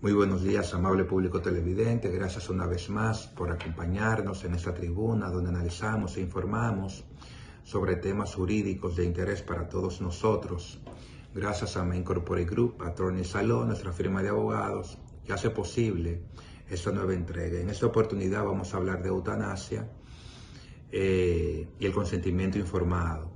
Muy buenos días, amable público televidente. Gracias una vez más por acompañarnos en esta tribuna donde analizamos e informamos sobre temas jurídicos de interés para todos nosotros. Gracias a Main Corporate Group, Attorney Salón, nuestra firma de abogados, que hace posible esta nueva entrega. En esta oportunidad vamos a hablar de eutanasia y el consentimiento informado.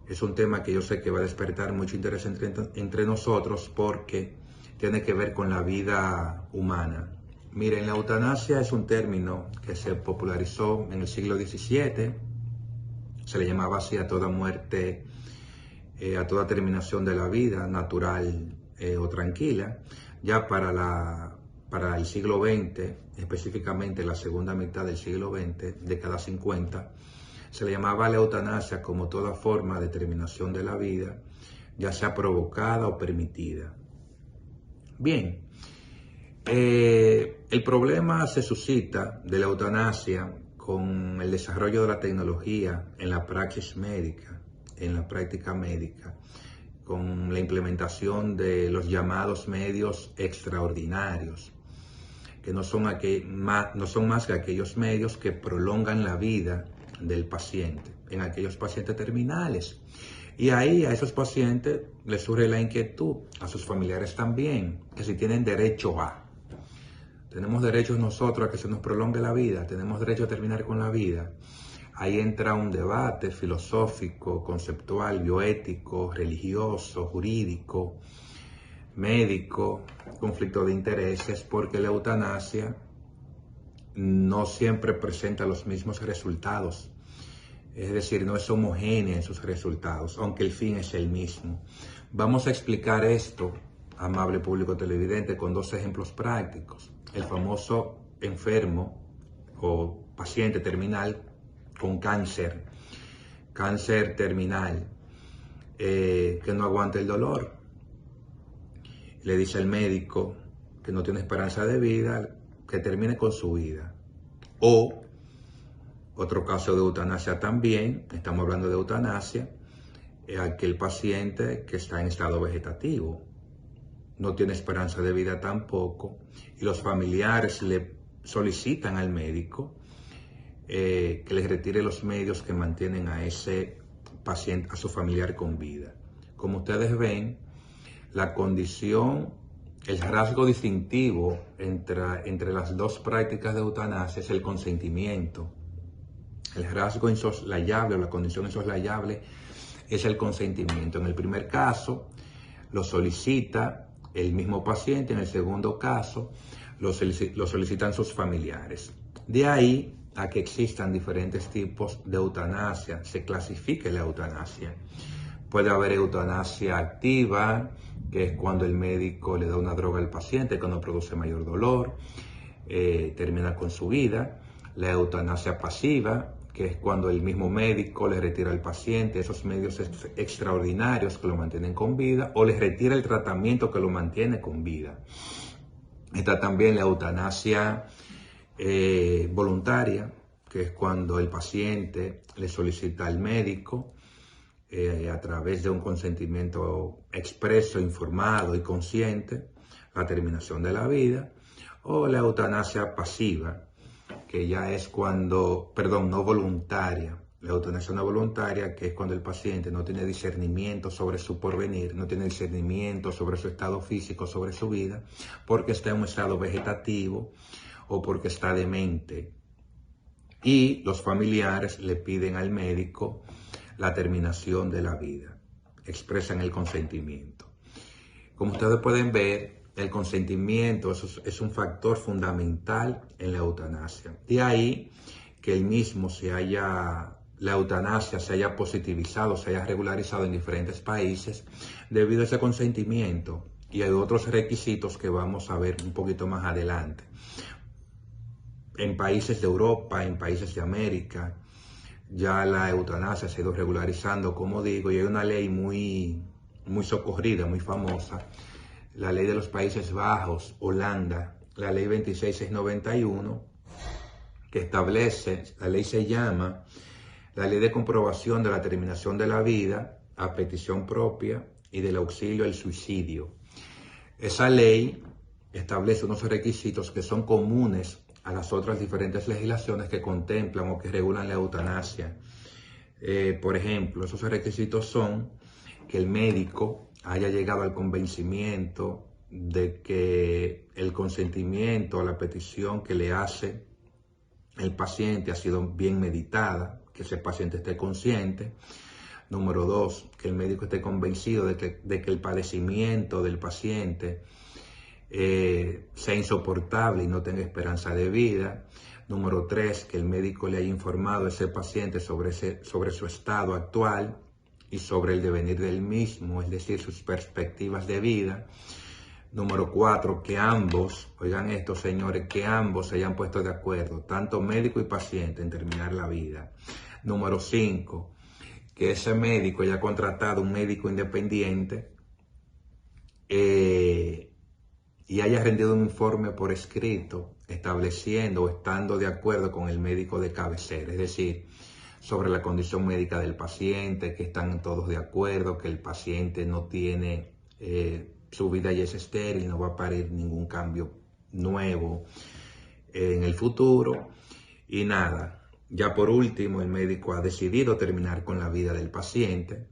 Es un tema que yo sé que va a despertar mucho interés entre nosotros porque tiene que ver con la vida humana. Miren, la eutanasia es un término que se popularizó en el siglo XVII. Se le llamaba así a toda muerte, a toda terminación de la vida, natural o tranquila. Ya para el siglo XX, específicamente la segunda mitad del siglo XX, década 50, se le llamaba la eutanasia como toda forma de terminación de la vida, ya sea provocada o permitida. Bien, el problema se suscita de la eutanasia con el desarrollo de la tecnología en la praxis médica, en la práctica médica, con la implementación de los llamados medios extraordinarios, que no son más que aquellos medios que prolongan la vida del paciente, en aquellos pacientes terminales. Y ahí a esos pacientes les surge la inquietud, a sus familiares también, que si tienen derecho a. Tenemos derechos nosotros a que se nos prolongue la vida, tenemos derecho a terminar con la vida. Ahí entra un debate filosófico, conceptual, bioético, religioso, jurídico, médico, conflicto de intereses, porque la eutanasia no siempre presenta los mismos resultados. Es decir, no es homogénea en sus resultados, aunque el fin es el mismo. Vamos a explicar esto, amable público televidente, con dos ejemplos prácticos. El famoso enfermo o paciente terminal con cáncer terminal, que no aguanta el dolor. Le dice al médico que no tiene esperanza de vida, que termine con su vida. O otro caso de eutanasia también, estamos hablando de eutanasia, aquel paciente que está en estado vegetativo, no tiene esperanza de vida tampoco, y los familiares le solicitan al médico que les retire los medios que mantienen a ese paciente, a su familiar con vida. Como ustedes ven, la condición, el rasgo distintivo entre las dos prácticas de eutanasia es el consentimiento. El rasgo insoslayable o la condición insoslayable es el consentimiento. En el primer caso lo solicita el mismo paciente, en el segundo caso lo solicitan sus familiares. De ahí a que existan diferentes tipos de eutanasia, se clasifique la eutanasia. Puede haber eutanasia activa, que es cuando el médico le da una droga al paciente que no produce mayor dolor, termina con su vida. La eutanasia pasiva, que es cuando el mismo médico le retira al paciente esos medios extraordinarios que lo mantienen con vida o le retira el tratamiento que lo mantiene con vida. Está también la eutanasia voluntaria, que es cuando el paciente le solicita al médico a través de un consentimiento expreso, informado y consciente la terminación de la vida. O la eutanasia pasiva, que ya es no voluntaria. La eutanasia no voluntaria, que es cuando el paciente no tiene discernimiento sobre su porvenir, no tiene discernimiento sobre su estado físico, sobre su vida, porque está en un estado vegetativo o porque está demente. Y los familiares le piden al médico la terminación de la vida, expresan el consentimiento. Como ustedes pueden ver, el consentimiento es un factor fundamental en la eutanasia. De ahí que la eutanasia se haya positivizado, se haya regularizado en diferentes países debido a ese consentimiento. Y hay otros requisitos que vamos a ver un poquito más adelante. En países de Europa, en países de América, ya la eutanasia se ha ido regularizando, como digo, y hay una ley muy socorrida, muy famosa, la ley de los Países Bajos, Holanda, la ley 26691, que establece, la ley se llama la ley de comprobación de la terminación de la vida a petición propia y del auxilio al suicidio. Esa ley establece unos requisitos que son comunes a las otras diferentes legislaciones que contemplan o que regulan la eutanasia. Por ejemplo, esos requisitos son que el médico haya llegado al convencimiento de que el consentimiento a la petición que le hace el paciente ha sido bien meditada, que ese paciente esté consciente. Número 2, que el médico esté convencido de que el padecimiento del paciente sea insoportable y no tenga esperanza de vida. Número 3, que el médico le haya informado a ese paciente sobre su estado actual y sobre el devenir del mismo, es decir, sus perspectivas de vida. Número 4, que ambos, oigan esto señores, que ambos se hayan puesto de acuerdo, tanto médico y paciente, en terminar la vida. Número 5, que ese médico haya contratado un médico independiente y haya rendido un informe por escrito estableciendo o estando de acuerdo con el médico de cabecera, es decir, sobre la condición médica del paciente, que están todos de acuerdo, que el paciente no tiene, su vida ya es estéril, no va a parir ningún cambio nuevo en el futuro. Y nada, ya por último el médico ha decidido terminar con la vida del paciente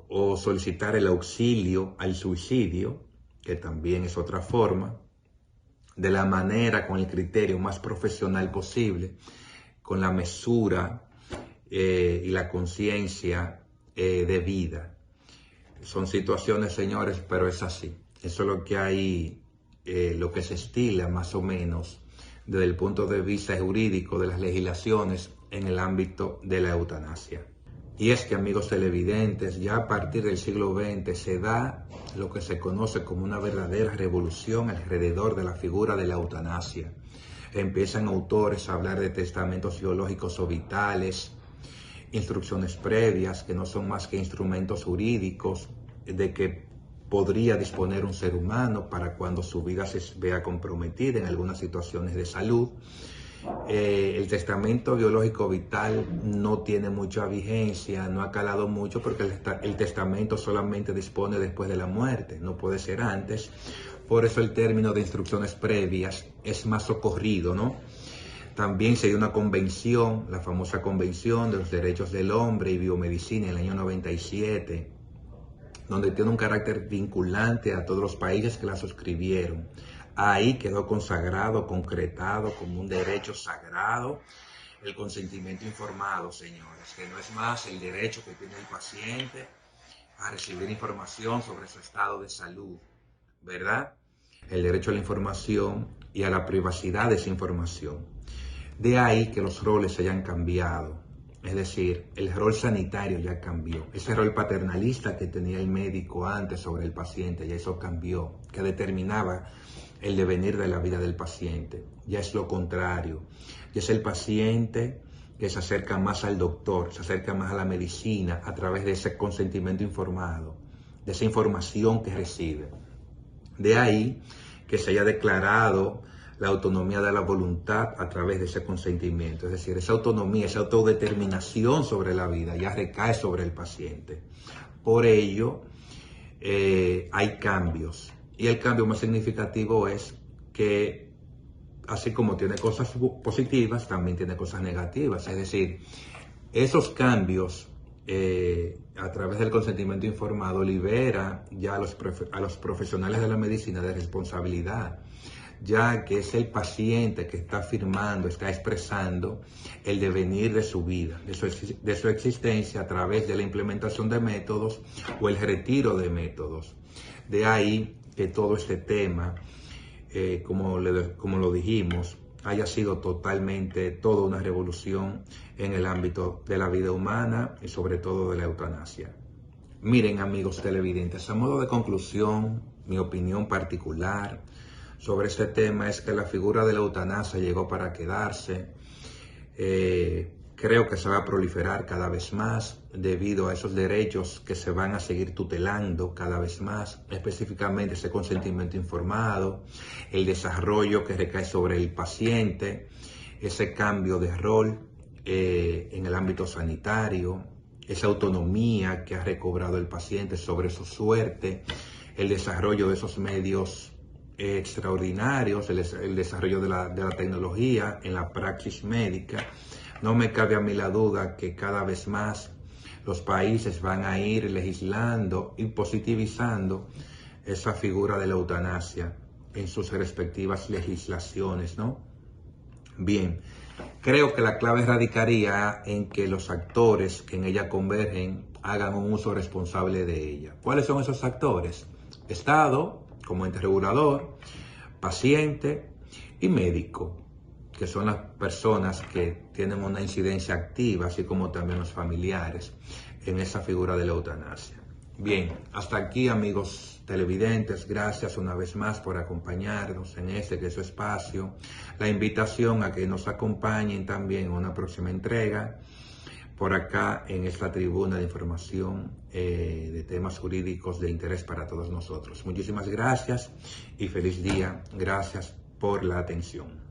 o solicitar el auxilio al suicidio, que también es otra forma, de la manera, con el criterio más profesional posible, con la mesura y la conciencia debida. Son situaciones, señores, pero es así. Eso es lo que hay, lo que se estila más o menos desde el punto de vista jurídico de las legislaciones en el ámbito de la eutanasia. Y es que, amigos televidentes, ya a partir del siglo XX se da lo que se conoce como una verdadera revolución alrededor de la figura de la eutanasia. Empiezan autores a hablar de testamentos biológicos o vitales, instrucciones previas que no son más que instrumentos jurídicos de que podría disponer un ser humano para cuando su vida se vea comprometida en algunas situaciones de salud. El testamento biológico vital no tiene mucha vigencia, no ha calado mucho porque el testamento solamente dispone después de la muerte, no puede ser antes. Por eso el término de instrucciones previas es más socorrido, ¿no? También se dio una convención, la famosa Convención de los Derechos del Hombre y Biomedicina en el año 97, donde tiene un carácter vinculante a todos los países que la suscribieron. Ahí quedó consagrado, concretado como un derecho sagrado el consentimiento informado, señores, que no es más el derecho que tiene el paciente a recibir información sobre su estado de salud, ¿verdad? El derecho a la información y a la privacidad de esa información. De ahí que los roles se hayan cambiado. Es decir, el rol sanitario ya cambió. Ese rol paternalista que tenía el médico antes sobre el paciente, ya eso cambió, que determinaba el devenir de la vida del paciente. Ya es lo contrario. Ya es el paciente que se acerca más al doctor, se acerca más a la medicina a través de ese consentimiento informado, de esa información que recibe. De ahí que se haya declarado la autonomía de la voluntad a través de ese consentimiento. Es decir, esa autonomía, esa autodeterminación sobre la vida ya recae sobre el paciente. Por ello, hay cambios. Y el cambio más significativo es que, así como tiene cosas positivas, también tiene cosas negativas. Es decir, esos cambios a través del consentimiento informado libera ya a los profesionales de la medicina de responsabilidad, ya que es el paciente que está afirmando, está expresando el devenir de su vida, de su existencia a través de la implementación de métodos o el retiro de métodos. De ahí que todo este tema, como lo dijimos, haya sido totalmente toda una revolución en el ámbito de la vida humana y sobre todo de la eutanasia. Miren, amigos televidentes, a modo de conclusión, mi opinión particular sobre este tema es que la figura de la eutanasia llegó para quedarse. Creo que se va a proliferar cada vez más debido a esos derechos que se van a seguir tutelando cada vez más, específicamente ese consentimiento informado, el desarrollo que recae sobre el paciente, ese cambio de rol en el ámbito sanitario, esa autonomía que ha recobrado el paciente sobre su suerte, el desarrollo de esos medios extraordinarios, el desarrollo de la tecnología en la praxis médica. No me cabe a mí la duda que cada vez más los países van a ir legislando y positivizando esa figura de la eutanasia en sus respectivas legislaciones, ¿no? Bien, creo que la clave radicaría en que los actores que en ella convergen hagan un uso responsable de ella. ¿Cuáles son esos actores? Estado, como ente regulador, paciente y médico, que son las personas que tienen una incidencia activa, así como también los familiares, en esa figura de la eutanasia. Bien, hasta aquí, amigos televidentes, gracias una vez más por acompañarnos en que es su espacio. La invitación a que nos acompañen también en una próxima entrega, por acá en esta tribuna de información de temas jurídicos de interés para todos nosotros. Muchísimas gracias y feliz día. Gracias por la atención.